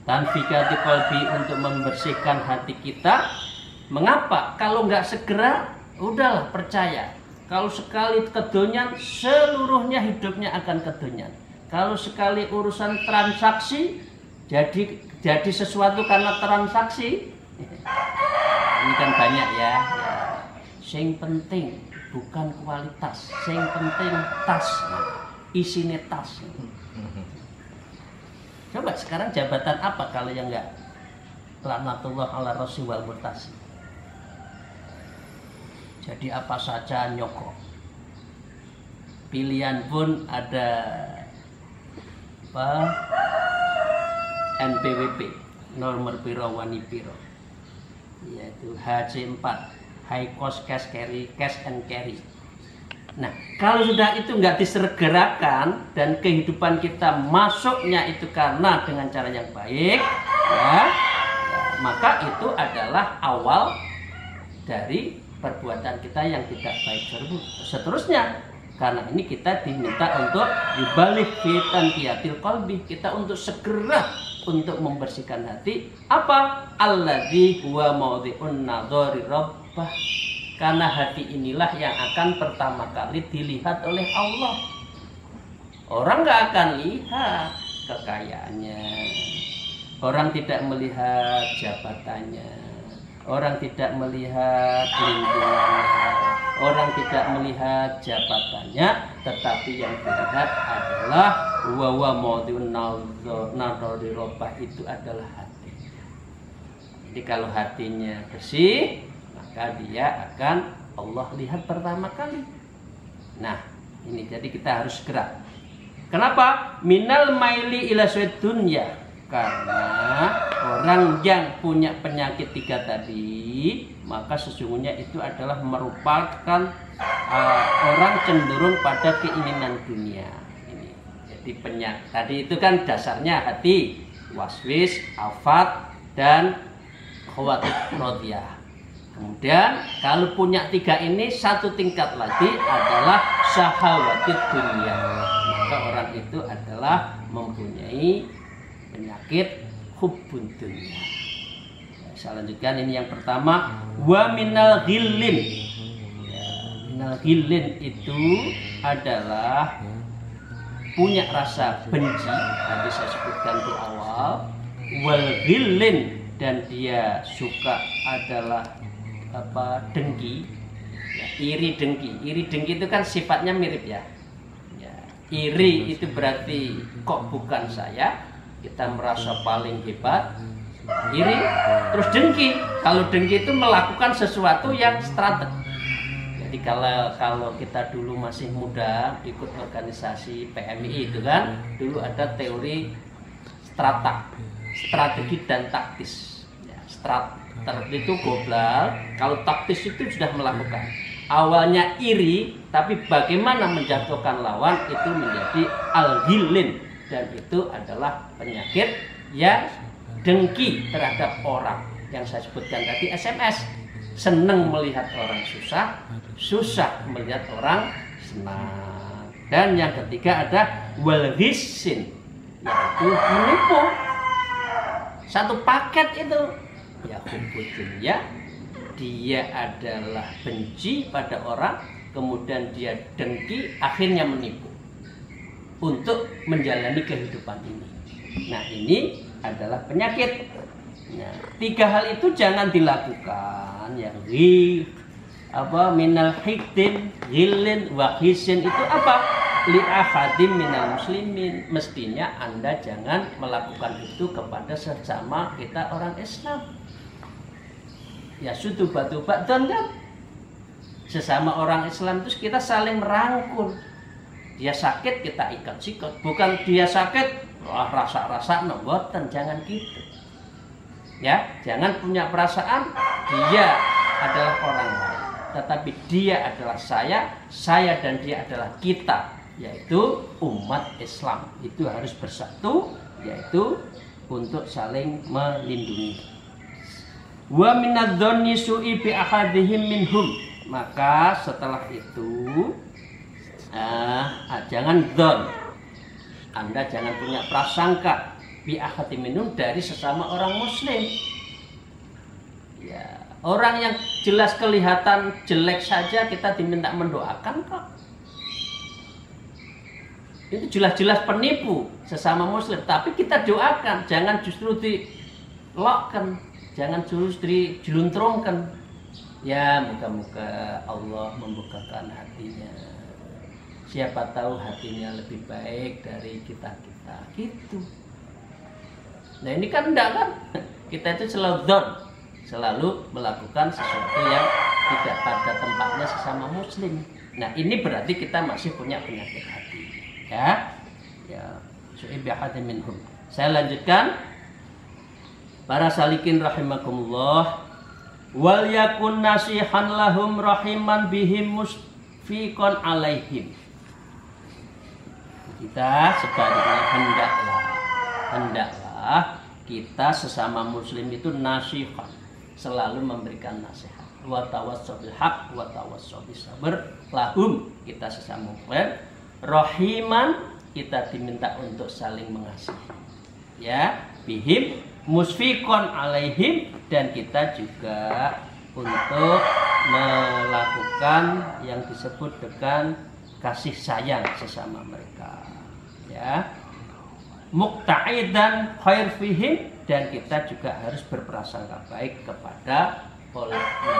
tanfikati qalbi, untuk membersihkan hati kita. Mengapa? Kalau nggak segera, udahlah percaya. Kalau sekali kedonyan, seluruhnya hidupnya akan kedonyan. Kalau sekali urusan transaksi, jadi sesuatu karena transaksi, ini kan banyak ya. Sing penting bukan kualitas, sing penting tas, isinya tas. Coba sekarang jabatan apa kalau yang enggak laknatullah ala rasul wal murtasi. Jadi apa saja nyokok. Pilihan pun ada apa? NPWP, nomor piro wani piro, yaitu HC4, high cost cash carry, cash and carry. Nah, kalau sudah itu nggak disegerakan dan kehidupan kita masuknya itu karena dengan cara yang baik, ya, maka itu adalah awal dari perbuatan kita yang tidak baik seterusnya. Karena ini kita diminta untuk yubalik fitan tiatil qalbi, kita untuk segera untuk membersihkan hati. Apa? Alladzi huwa mawdhi'un nadhari rabbah. Karena hati inilah yang akan pertama kali dilihat oleh Allah. Orang nggak akan lihat kekayaannya, orang tidak melihat jabatannya, orang tidak melihat lingkungannya, orang tidak melihat jabatannya, tetapi yang dilihat adalah wa mawdhi'un nadhari rabbah, itu adalah hati. Jadi kalau hatinya bersih, maka dia akan Allah lihat pertama kali. Nah, ini jadi kita harus segera. Kenapa? Minal maili ila dunya. Karena orang yang punya penyakit 3 tadi, maka sesungguhnya itu adalah merupakan orang cenderung pada keinginan dunia. Ini. Jadi penyakit tadi itu kan dasarnya hati, waswis, afat, dan khawatir radiyah. Kemudian kalau punya 3 ini, satu tingkat lagi adalah syahwatid dunia. Maka orang itu adalah mempunyai penyakit hubbun dunia. Saya lanjutkan, ini yang pertama, wa minal ghillin. Ya, minal ghillin itu adalah punya rasa benci, tadi saya sebutkan di awal. Wal ghillin, dan dia suka adalah dengki, ya, iri dengki itu kan sifatnya mirip ya. Iri itu berarti kok bukan saya, kita merasa paling hebat. Iri, terus dengki. Kalau dengki itu melakukan sesuatu yang strategi. Jadi kalau kita dulu masih muda ikut organisasi PMI itu kan, dulu ada teori strategi dan taktis. Ya, itu goblal, kalau taktis itu sudah melakukan. Awalnya iri, tapi bagaimana menjatuhkan lawan itu menjadi al-ghillin, dan itu adalah penyakit yang dengki terhadap orang yang saya sebutkan tadi. SMS, senang melihat orang susah, susah melihat orang senang. Dan yang ketiga ada wal-ghissin, yaitu menipu. Satu paket itu ya hubbud dunya, dia adalah benci pada orang, kemudian dia dengki, akhirnya menipu untuk menjalani kehidupan ini. Nah, ini adalah penyakit. Nah, 3 hal itu jangan dilakukan. Yang minal hikdin, ghillin, wa ghissin itu apa? Li ahadim minal muslimin. Mestinya Anda jangan melakukan itu kepada sesama kita orang Islam. Ya sudah batu-batu kan, sesama orang Islam itu kita saling merangkul. Dia sakit kita ikat sikut, bukan dia sakit wah rasa-rasa nemboten, jangan gitu. Ya, jangan punya perasaan dia adalah orang lain, tetapi dia adalah saya dan dia adalah kita, yaitu umat Islam. Itu harus bersatu, yaitu untuk saling melindungi. Wa minadh-dhanni su'i bi ahadihim minhum. Maka setelah itu jangan dzon. Anda jangan punya prasangka bi ahadi minhum, dari sesama orang muslim. Ya, orang yang jelas kelihatan jelek saja kita diminta mendoakan kok. Itu jelas-jelas penipu sesama muslim, tapi kita doakan, jangan justru dilokkan, jangan justru diluntrungkan. Ya, moga-moga Allah membukakan hatinya. Siapa tahu hatinya lebih baik dari kita-kita gitu. Nah ini kan enggak kan? Kita itu selalu melakukan sesuatu yang tidak pada tempatnya sesama muslim. Nah ini berarti kita masih punya penyakit hati. Ya, su'ibahati minhum. Saya lanjutkan. Para salikin rahimakumullah. Wal yakun nasihan lahum rahiman bihim musfiqan alaihim. Kita sebaliknya hendaklah kita sesama muslim itu nasihat, selalu memberikan nasihat. Wa tawassaw bil haq wa tawassaw bis sabr lahum, kita sesama muslim. Rahiman, kita diminta untuk saling mengasihi. Ya, bihim musfiqan alaihim, dan kita juga untuk melakukan yang disebut dengan kasih sayang sesama mereka. Ya, muqta'idan khair fihim, dan kita juga harus berprasangka baik kepada mereka.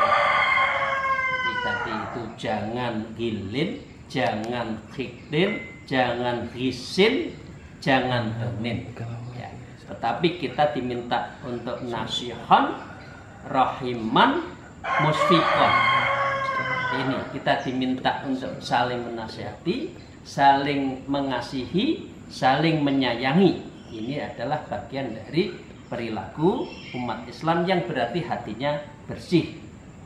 Jadi tadi itu jangan gilin, jangan khidin, jangan hisin, jangan donin. Ya, tetapi kita diminta untuk nasihan, rahiman, musfiqan. Ini kita diminta untuk saling menasihati, saling mengasihi, saling menyayangi. Ini adalah bagian dari perilaku umat Islam yang berarti hatinya bersih.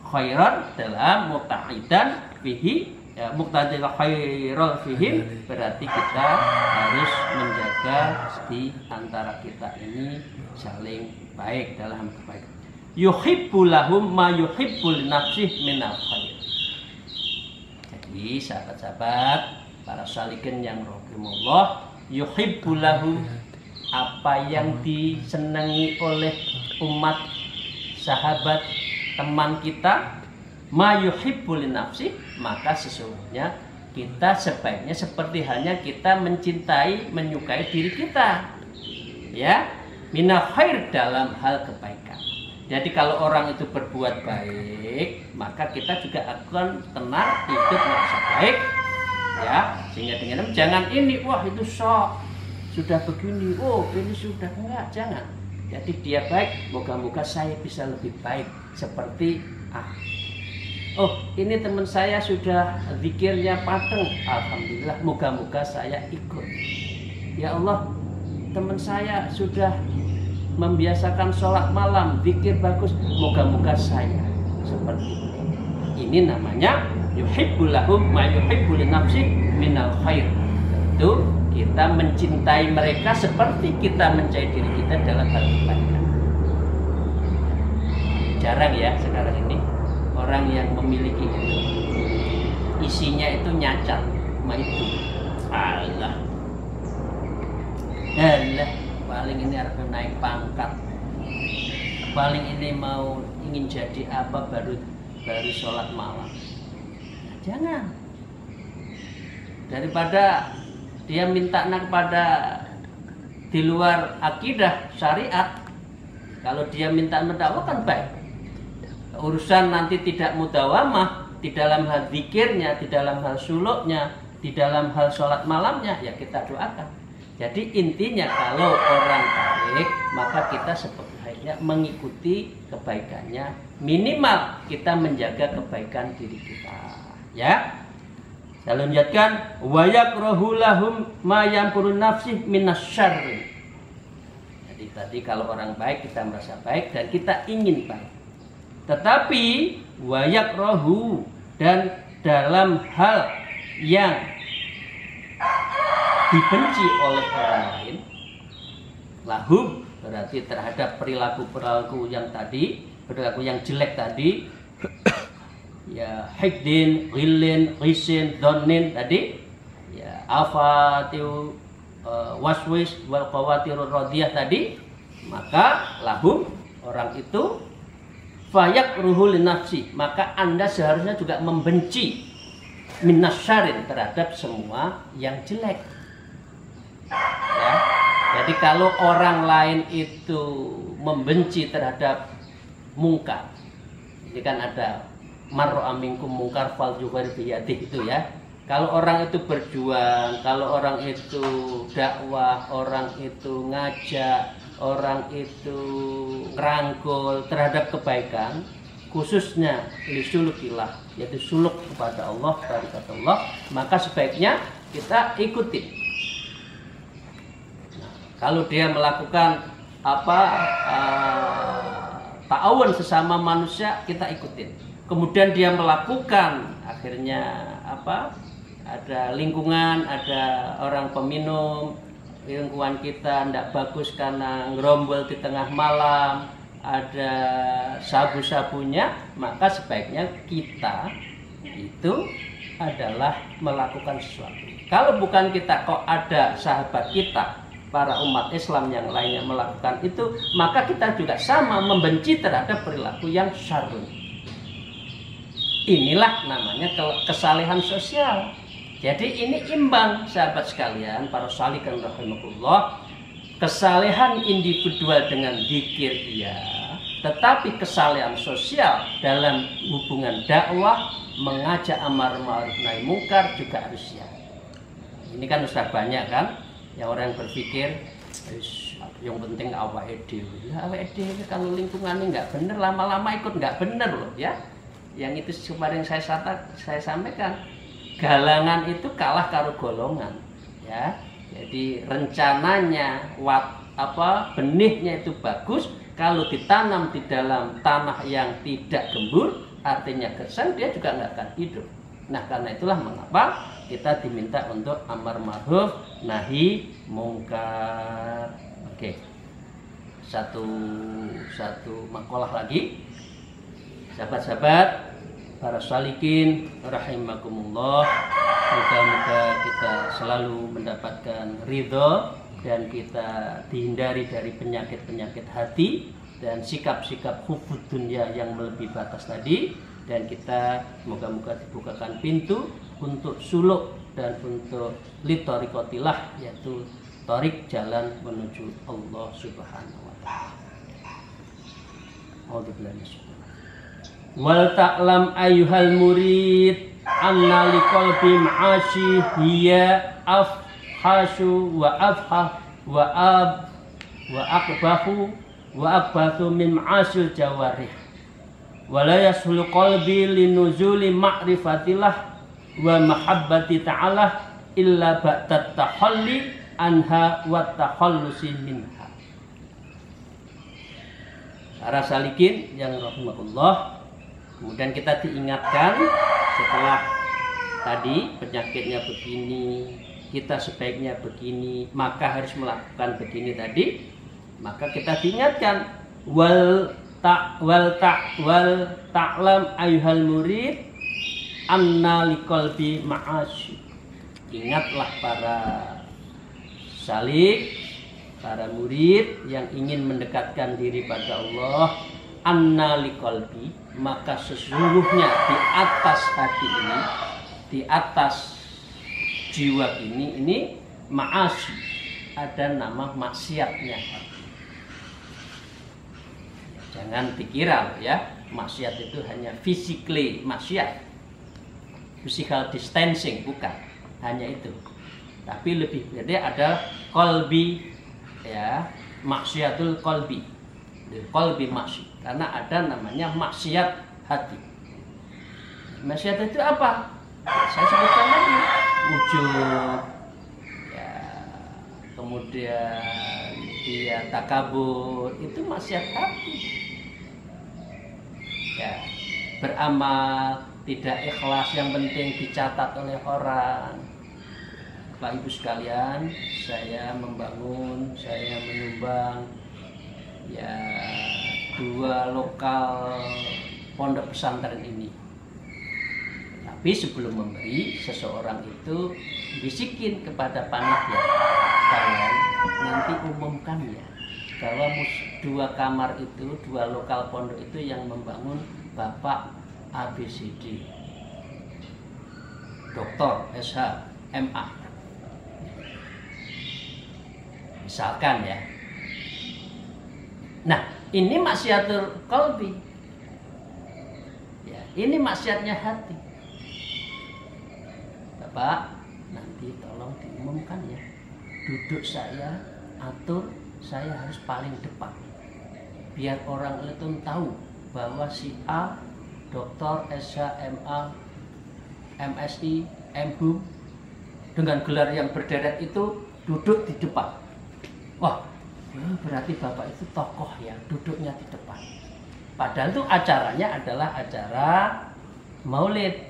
Khairan dalam muqta'idan fihi, ya, muqtadil khairal fihim, berarti kita harus menjaga di antara kita ini saling baik dalam kebaikan. Yuhibbu lahum ma yuhibbu li nafsihi minal khair. Jadi sahabat-sahabat, para salikin yang rahimahullah, yuhibbu lahum, apa yang disenangi oleh umat, sahabat, teman kita, ma yuhibbu li nafsihi, maka sesungguhnya kita sebaiknya seperti halnya kita mencintai, menyukai diri kita. Ya, minal khair, dalam hal kebaikan. Jadi kalau orang itu berbuat baik, maka kita juga akan tenang, ikut merasa baik. Ya, sehingga dengan jangan ini, wah itu sok sudah begini, oh ini sudah enggak, jangan. Jadi dia baik, moga-moga saya bisa lebih baik seperti oh ini teman saya sudah zikirnya pateng, alhamdulillah, moga-moga saya ikut. Ya Allah, teman saya sudah membiasakan sholat malam, zikir bagus, moga-moga saya seperti ini. Ini namanya yuhibbul lahum ma yuhibbu li nafsihi minal khair. Tentu kita mencintai mereka seperti kita mencintai diri kita dalam hal kebaikan. Jarang ya sekarang ini orang yang memiliki itu, isinya itu nyacat sama itu. Allah, paling ini harus naik pangkat, paling ini mau ingin jadi apa, baru sholat malam. Nah, jangan, daripada dia minta kepada di luar akidah syariat, kalau dia minta mendakwa kan baik. Urusan nanti tidak mudawamah di dalam hal zikirnya, di dalam hal suluknya, di dalam hal sholat malamnya, ya kita doakan. Jadi intinya kalau orang baik, maka kita sebaiknya mengikuti kebaikannya. Minimal kita menjaga kebaikan diri kita. Ya. Saya lanjutkan, wa yakrahu lahum ma yamkurun nafsi minasyarri. Jadi tadi kalau orang baik kita merasa baik dan kita ingin baik. Tetapi wa yakrahu, dan dalam hal yang dibenci oleh orang lain, lahum berarti terhadap perilaku yang tadi, perilaku yang jelek tadi, ya hikdin, ghillin, ghisin, donin tadi, ya afatiu, waswis wal khawatirur radiyah tadi, maka lahum orang itu fayak ruhul nafsi, maka Anda seharusnya juga membenci minasyarin terhadap semua yang jelek. Ya. Jadi kalau orang lain itu membenci terhadap mungkar, ini kan ada mar'a minkum mungkar fal yughayir biyadihi itu ya. Kalau orang itu berjuang, kalau orang itu dakwah, orang itu ngajak, orang itu ngerangkul terhadap kebaikan, khususnya lisulukillah, yaitu suluk kepada Allah, kepada Allah, maka sebaiknya kita ikuti. Nah, kalau dia melakukan ta'awun sesama manusia, kita ikutin. Kemudian dia melakukan, akhirnya ada lingkungan, ada orang peminum, lingkungan kita tidak bagus karena ngerombol di tengah malam, ada sabu-sabunya, maka sebaiknya kita itu adalah melakukan sesuatu. Kalau bukan kita, kok ada sahabat kita, para umat Islam yang lainnya melakukan itu, maka kita juga sama membenci terhadap perilaku yang syarrun. Inilah namanya kesalehan sosial. Jadi ini imbang sahabat sekalian, para salikan rahimakumullah. Kesalehan individual dengan zikir iya, tetapi kesalehan sosial dalam hubungan dakwah, mengajak amar ma'ruf nahi mungkar juga harus ya. Ini kan sudah banyak kan yang orang berpikir yang penting awake dhewe. Ya awake dhewe kalau lingkungannya nggak bener, lama-lama ikut nggak bener loh ya. Yang itu kemarin saya sampaikan. Galangan itu kalah karo golongan, ya. Jadi rencananya benihnya itu bagus, kalau ditanam di dalam tanah yang tidak gembur, artinya gersang, dia juga nggak akan hidup. Nah, karena itulah mengapa kita diminta untuk amar ma'ruf nahi mungkar. Oke. Satu makalah lagi. Sahabat-sahabat, para salikin rahimakumullah, moga-moga kita selalu mendapatkan ridho dan kita dihindari dari penyakit-penyakit hati dan sikap-sikap hubud dunia yang melebihi batas tadi, dan kita moga-moga dibukakan pintu untuk suluk dan untuk litorikotilah, yaitu tarik jalan menuju Allah Subhanahu wa ta'ala. Wal ta'lam ayyuhal murid anna liqalbi ma'ashi hiya afhashu wa afhah wa akbathu min ma'asil jawarih wa la yasulu qalbi linuzuli ma'rifatillah wa mahabbati ta'ala illa ba'da tahalli anha wa takhallusi minha. Para salikin yang rahimahullah, kemudian kita diingatkan setelah tadi penyakitnya begini, kita sebaiknya begini, maka harus melakukan begini tadi, maka kita diingatkan wal ta'lam ayyuhal murid anna liqalbi ma'asy. Ingatlah para salik, para murid yang ingin mendekatkan diri pada Allah, anna liqalbi, maka sesungguhnya di atas hati ini, di atas jiwa ini ma'asy, ada nama maksiatnya. Jangan dikira ya, maksiat itu hanya physically maksiat, physical distancing, bukan hanya itu, tapi lebih jadi ada qalbi ya, maksiatul qalbi, qalbi maksiat. Karena ada namanya maksiat hati. Maksiat itu apa? Saya sebutkan tadi, ujub, ya, kemudian dia takabur, itu maksiat hati. Ya, beramal tidak ikhlas, yang penting dicatat oleh orang. Bapak Ibu sekalian, saya membangun, saya menyumbang ya 2 lokal pondok pesantren ini. Tapi sebelum memberi, seseorang itu bisikin kepada panitia, kalian nanti umumkan ya bahwa 2 kamar itu, 2 lokal pondok itu yang membangun Bapak ABCD, Doktor SH MA, misalkan ya. Nah, ini maksiatul qalbi ya, ini maksiatnya hati. Bapak, nanti tolong diumumkan ya, duduk saya atur, saya harus paling depan biar orang itu tahu bahwa si A Doktor SH MA MSI MHum dengan gelar yang berderet itu duduk di depan. Wah, berarti Bapak itu tokoh ya, duduknya di depan. Padahal itu acaranya adalah acara maulid.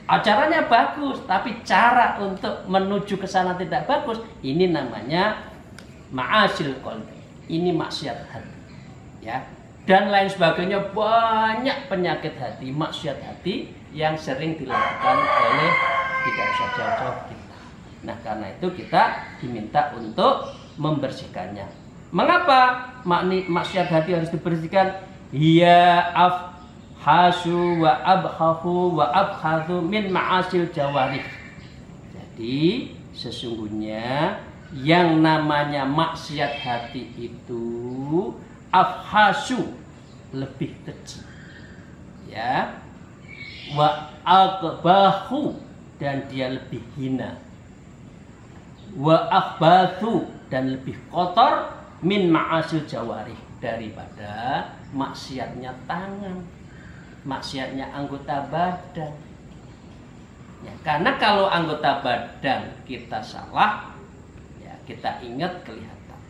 Acaranya bagus, tapi cara untuk menuju ke sana tidak bagus. Ini namanya ma'asil qalbi. Ini maksiat hati. Ya. Dan lain sebagainya, banyak penyakit hati, maksiat hati yang sering dilakukan oleh tidak usah jauh-jauh kita. Nah, karena itu kita diminta untuk membersihkannya. Mengapa maksiat hati harus dibersihkan? Ya afhasu wa abhahu wa abhadu min ma'asil jawarih. Jadi sesungguhnya yang namanya maksiat hati itu afhasu, lebih kecil ya, wa akbahu, dan dia lebih hina, wa akhbathu, dan lebih kotor, min ma'asil jawarih, daripada maksiatnya tangan, maksiatnya anggota badan ya. Karena kalau anggota badan kita salah ya, kita ingat kelihatan.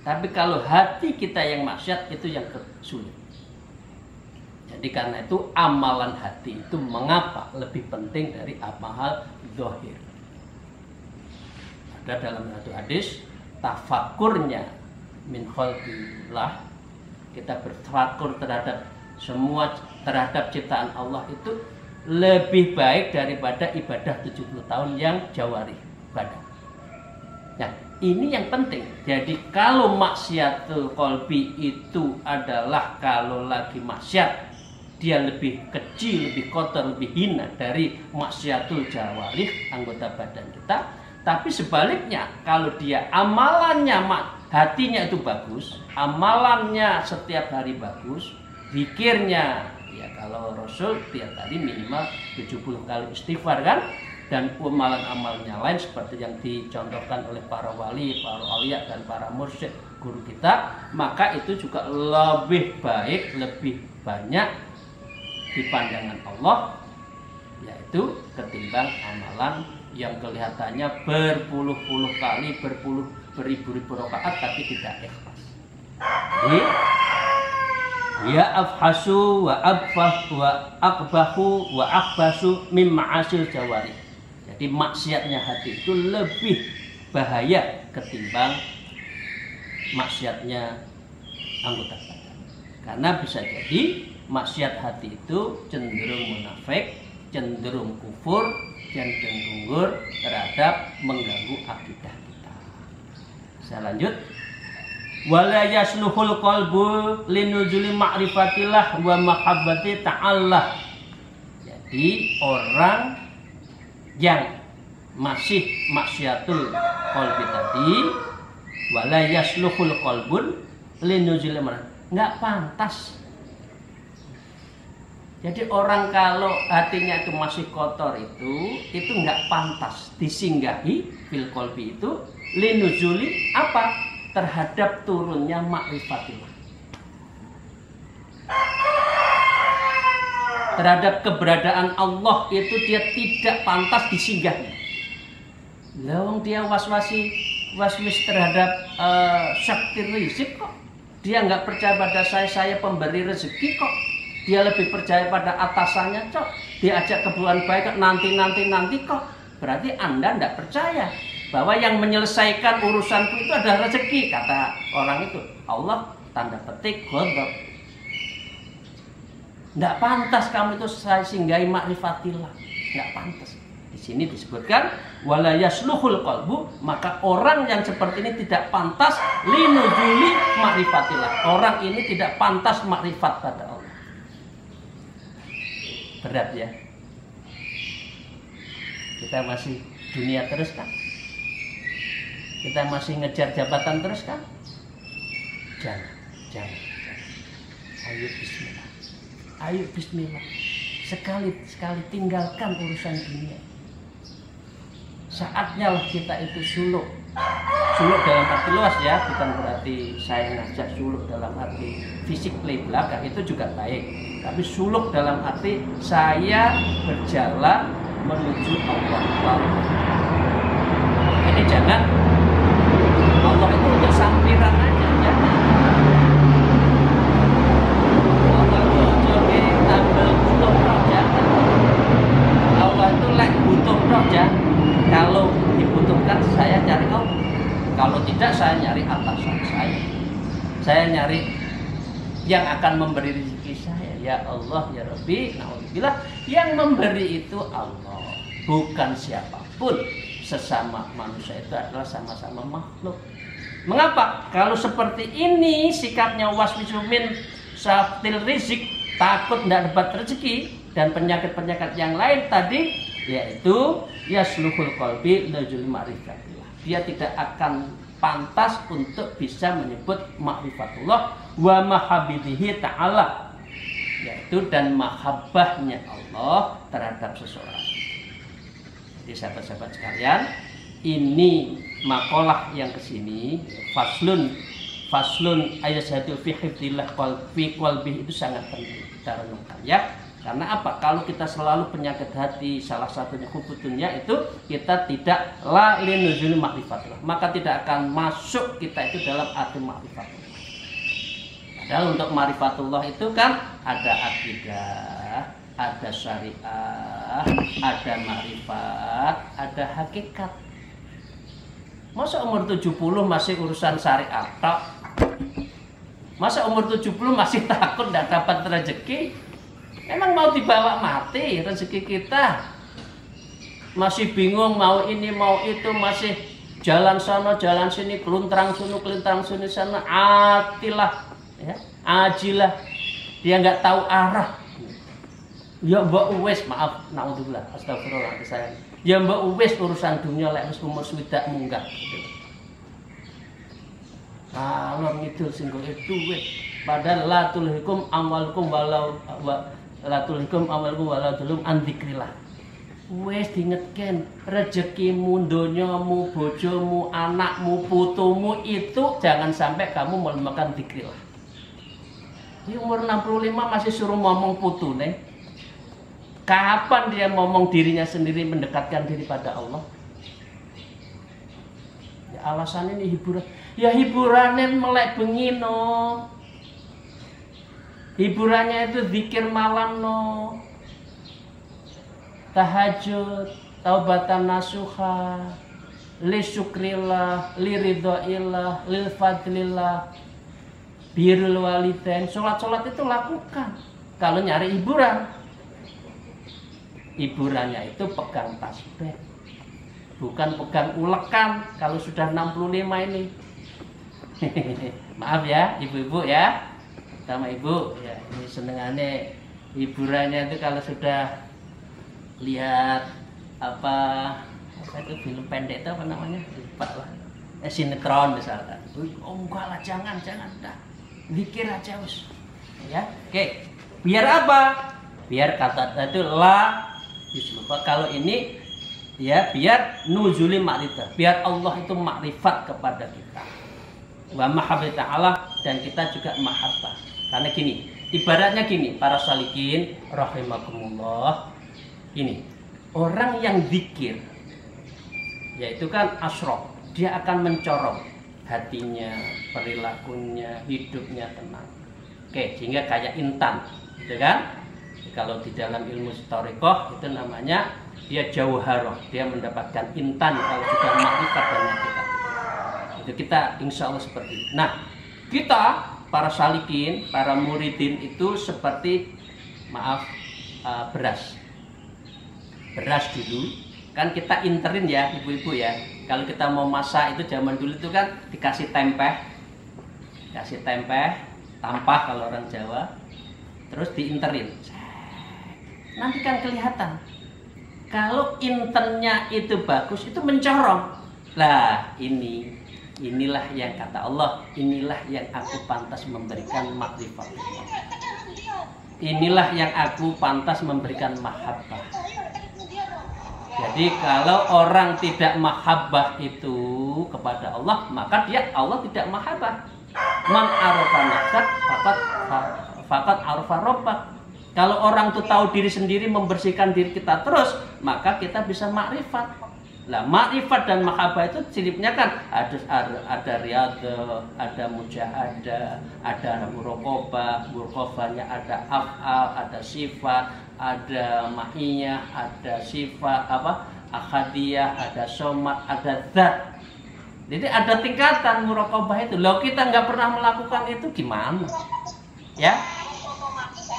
Tapi kalau hati kita yang maksiat, itu yang sulit. Jadi karena itu amalan hati itu mengapa lebih penting dari amal zahir. Ada dalam satu hadis, tafakurnya min khalqillah, kita bertafakur terhadap ciptaan Allah itu lebih baik daripada ibadah 70 tahun yang jawari badan. Nah, ini yang penting. Jadi kalau maksiatul qalbi itu adalah kalau lagi maksiat dia lebih kecil, lebih kotor, lebih hina dari maksiatul jawarih, anggota badan kita. Tapi sebaliknya, kalau dia amalannya, hatinya itu bagus, amalannya setiap hari bagus, zikirnya ya, kalau Rasul tiap hari minimal 70 kali istighfar kan, dan amalan-amalnya lain seperti yang dicontohkan oleh para wali, para aulia, dan para mursyid guru kita, maka itu juga lebih baik, lebih banyak di pandangan Allah, yaitu ketimbang amalan yang kelihatannya berpuluh-puluh kali, beribu-ribu rakaat tapi tidak ikhlas. Jadi ya afhasu wa abfah wa akbahu wa akhbasu mim ma'asil jawarih. Jadi maksiatnya hati itu lebih bahaya ketimbang maksiatnya anggota badan. Karena bisa jadi maksiat hati itu cenderung munafik, cenderung kufur, dan cenderung terhadap mengganggu akidah kita. Saya lanjut. Wala yasluhul qalbu linuzuli ma'rifatillah wa mahabbati ta'ala. Jadi orang yang masih maksiatul qalbi tadi, wala yasluhul qalbun linuzuli enggak pantas. Jadi orang kalau hatinya itu masih kotor itu enggak pantas disinggahi fil qalbi itu linuzuli apa? Terhadap turunnya ma'rifatillah, terhadap keberadaan Allah itu dia tidak pantas disinggahi. Lawang dia waswis terhadap syakir rizq kok. Dia nggak percaya pada saya pemberi rezeki kok. Dia lebih percaya pada atasannya kok. Diajak kebuan baik nanti kok. Berarti Anda nggak percaya bahwa yang menyelesaikan urusanku itu adalah rezeki, kata orang itu. Allah tanda petik ghadab. Tidak pantas kamu itu saya singgahi ma'rifatillah. Tidak pantas. Di sini disebutkan wala yasluhul qalbu, maka orang yang seperti ini tidak pantas linuzuli ma'rifatillah. Orang ini tidak pantas makrifat pada Allah. Berat ya. Kita masih dunia terus kan? Kita masih ngejar jabatan terus kan? Jangan. Ayo bismillah. Ayo bismillah. Sekali tinggalkan urusan dunia. Saatnya lah kita itu suluk. Suluk dalam arti luas ya, bukan berarti saya ngajak suluk dalam arti fisik play belakang, itu juga baik. Tapi suluk dalam arti saya berjalan menuju Allah. Ini jangan Allah itu untuk sampiran aja, jangan. Allah itu joge tambal butuh roh, jangan. Allah itu butuh roh, jangan. Kalau dibutuhkan saya cari Allah. Kalau tidak saya nyari atasan saya. Saya nyari yang akan memberi rezeki saya. Ya Allah, ya Rabbi, na'udzubillah. Yang memberi itu Allah, bukan siapapun. Sesama manusia itu adalah sama-sama makhluk. Mengapa? Kalau seperti ini sikapnya waswisu min syaftil rizik, takut tidak dapat rezeki dan penyakit-penyakit yang lain tadi, yaitu yasluhul qalbi lajul ma'rifatillah. Dia tidak akan pantas untuk bisa menyebut ma'rifatullah wa mahabbihi ta'ala, yaitu dan mahabbahnya Allah terhadap seseorang. Jadi sahabat-sahabat sekalian, ini makalah yang kesini faslun ayashadu fi hifdillah fi qalbi, itu sangat penting kita renungkan ya. Karena apa? Kalau kita selalu penyakit hati, salah satunya hubutunya itu kita tidak la linuzuli ma'rifatullah, maka tidak akan masuk kita itu dalam arti ma'rifatullah. Padahal untuk ma'rifatullah itu kan ada akidah, ada syariah, ada ma'rifat, ada hakikat. Masa umur 70 masih urusan syariat tok? Masa umur 70 masih takut tidak dapat rezeki? Memang mau dibawa mati rezeki kita? Masih bingung mau ini mau itu, masih jalan sana jalan sini, keluntrang sini sana, atilah ya, ajilah. Dia nggak tahu arah. Ya mbak uwes, maaf, naudzubillah, astagfirullah saya. Ya mbak uwes urusan dunia lek wis umur swidak munggah. Alor ngidul sing golek duit. Padahal la tulhikum amwalukum walau la tulhikum amwalukum walau tulum an dzikrillah. Wis diingetken rezekimu, donyamu, bojomu, anakmu, putumu itu jangan sampai kamu melupakan dzikrillah. Di umur 65 masih suruh ngomong putune. Kapan dia ngomong dirinya sendiri mendekatkan diri pada Allah? Ya alasan ini hiburan. Ya hiburannya melek bengi no. Hiburannya itu zikir malam no. Tahajud, taubatan nasuha, li syukrillah, li ridhoillah, lil fadlillah, birrul walidain. Sholat-sholat itu lakukan. Kalau nyari hiburan, hiburannya itu pegang tasbih, bukan pegang ulekan. Kalau sudah 65 ini maaf ya ibu-ibu ya, sama ibu ya, ini senengannya hiburannya itu kalau sudah lihat apa itu film pendek itu apa namanya, lupa lah, sinetron misalkan. Oh enggak lah, jangan dah, zikir aja us ya. Oke, biar apa? Biar kata itu la Bismillah. Kalau ini ya biar nuzuli ma'rifat, biar Allah itu makrifat kepada kita. Wa mahabbah ta'ala, dan kita juga mahabbah. Karena gini, ibaratnya gini, para salikin rahimakumullah. Ini orang yang zikir, yaitu kan asyraf, dia akan mencorong hatinya, perilakunya, hidupnya tenang. Oke, sehingga kayak intan, gitu kan? Kalau di dalam ilmu thariqah itu namanya dia jauharah, dia mendapatkan intan kalau sudah makrifat dan hakikat. Itu kita insya Allah seperti itu. Nah, kita para salikin, para muridin itu seperti maaf, beras dulu. Kan kita interin ya ibu-ibu ya. Kalau kita mau masak itu zaman dulu itu kan dikasih tempeh, tampah kalau orang Jawa, terus diinterin. Nanti kan kelihatan. Kalau internnya itu bagus, itu mencorong. Lah inilah yang kata Allah, inilah yang aku pantas memberikan makrifat. Inilah yang aku pantas memberikan mahabbah. Jadi kalau orang tidak mahabbah itu kepada Allah, maka Allah tidak mahabbah. Man arafa nafsak faqad arafa rabbak. Kalau orang itu tahu diri sendiri, membersihkan diri kita terus, maka kita bisa makrifat. Lah makrifat dan mahabbah itu siripnya kan ada riyadhah, ada mujahadah, ada muraqabahnya ada af'al, ada sifat, ada ma'iyah, ada sifat akhadiyah, ada somat, ada zat. Jadi ada tingkatan muraqabah itu. Loh kita nggak pernah melakukan itu gimana? Ya.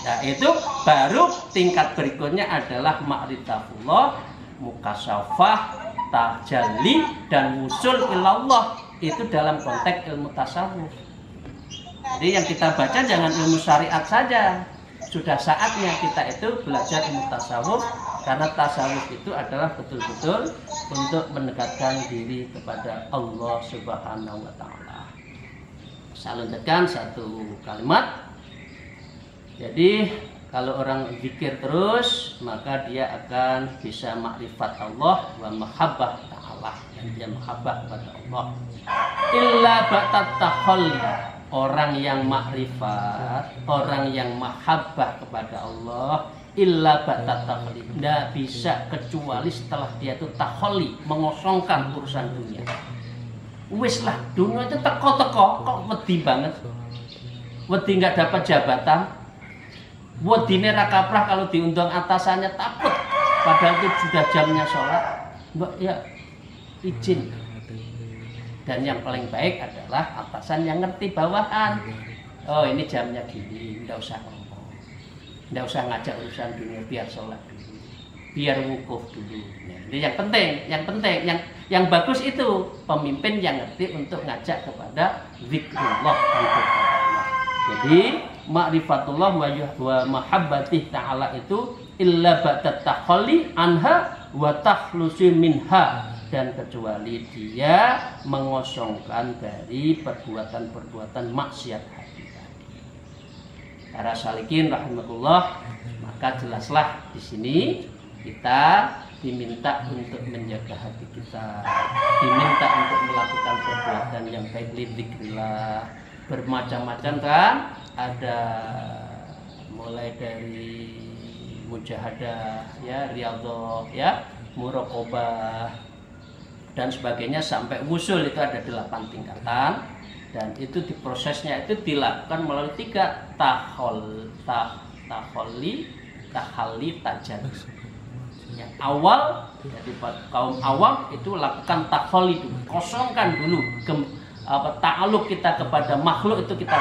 Nah itu baru tingkat berikutnya adalah ma'rifatullah, mukasyafah, tajalli dan wusul ilallah. Itu dalam konteks ilmu tasawuf. Jadi yang kita baca jangan ilmu syariat saja. Sudah saatnya kita itu belajar ilmu tasawuf, karena tasawuf itu adalah betul-betul untuk mendekatkan diri kepada Allah Subhanahu wa taala. Saya lanjutkan satu kalimat. Jadi kalau orang zikir terus, maka dia akan bisa makrifat Allah wa mahabbah ta'ala, dan dia mahabbah kepada Allah. Illa ba'tat takhalli, orang yang makrifat, orang yang mahabbah kepada Allah, illa ba'tat takhalli, tidak bisa kecuali setelah dia itu takhalli, mengosongkan urusan dunia. Wis lah, dunia itu teko-teko, kok wedi banget, wedi nggak dapat jabatan. Buat dini rakaprah kalau diundang atasannya takut, padahal itu sudah jamnya sholat. Mbak ya izin. Dan yang paling baik adalah atasan yang ngerti bawahan. Oh ini jamnya gini, nggak usah ngomong, nggak usah ngajak urusan dunia, biar sholat dulu, biar wukuf dulu. Nah, ini yang penting, yang bagus itu pemimpin yang ngerti untuk ngajak kepada zikrullah, Jadi ma'rifatullah wa mahabbatih ta'ala itu illa ba'dat takhalli anha wa takhlusi minha, dan kecuali dia mengosongkan dari perbuatan-perbuatan maksiat hati. Para salikin rahimahullah, maka jelaslah di sini kita diminta untuk menjaga hati kita, diminta untuk melakukan perbuatan yang baik lidzikrillah, bermacam-macam kan, ada mulai dari mujahadah ya, riyadhah ya, muraqabah dan sebagainya sampai wusul. Itu ada 8 tingkatan, dan itu diprosesnya itu dilakukan melalui 3 tahalli, tajalli. Yang awal dari kaum awam itu lakukan tahalli dulu, kosongkan dulu ta'aluk kita kepada makhluk, itu kita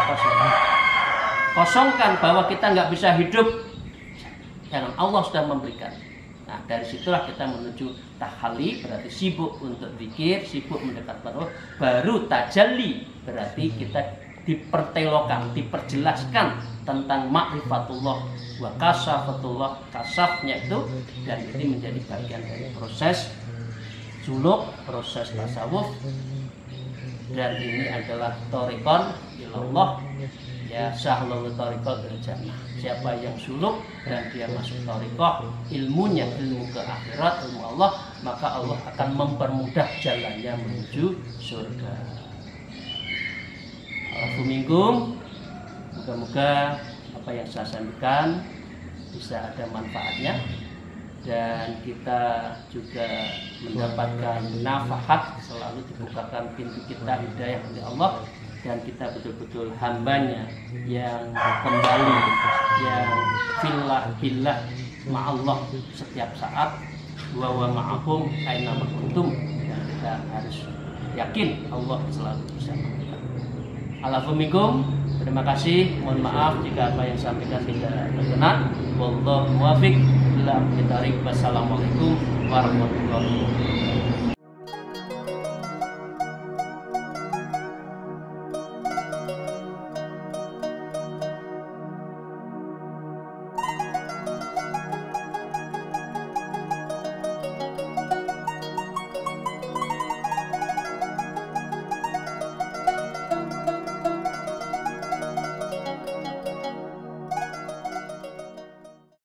kosongkan bahwa kita nggak bisa hidup yang Allah sudah memberikan. Nah dari situlah kita menuju tahalli, berarti sibuk untuk zikir, sibuk mendekat pada Allah. Baru tajalli, berarti kita dipertelokan, diperjelaskan tentang ma'rifatullah wa kasafatullah, kasafnya itu, dan ini menjadi bagian dari proses suluk, proses tasawuf. Dan ini adalah thariqan ilallah ya, sahlul thariqat il jannah. Siapa yang suluk dan dia masuk thariqah, ilmunya ilmu ke akhirat, ilmu Allah, maka Allah akan mempermudah jalannya menuju surga. Assalamualaikum. Moga-moga apa yang saya sampaikan bisa ada manfaatnya, dan kita juga mendapatkan nafahat, selalu dibukakan pintu kita hidayah oleh Allah, dan kita betul-betul hambanya yang kembali, yang billah ma'allah setiap saat, wa ma'akum aina ma kuntum, dan kita harus yakin Allah selalu bersama kita. Alhamdulillah. Terima kasih, mohon maaf jika apa yang saya sampaikan tidak berkenan. Wallahu muwaffiq ila aqwamit thoriq. Wassalamualaikum warahmatullahi wabarakatuh.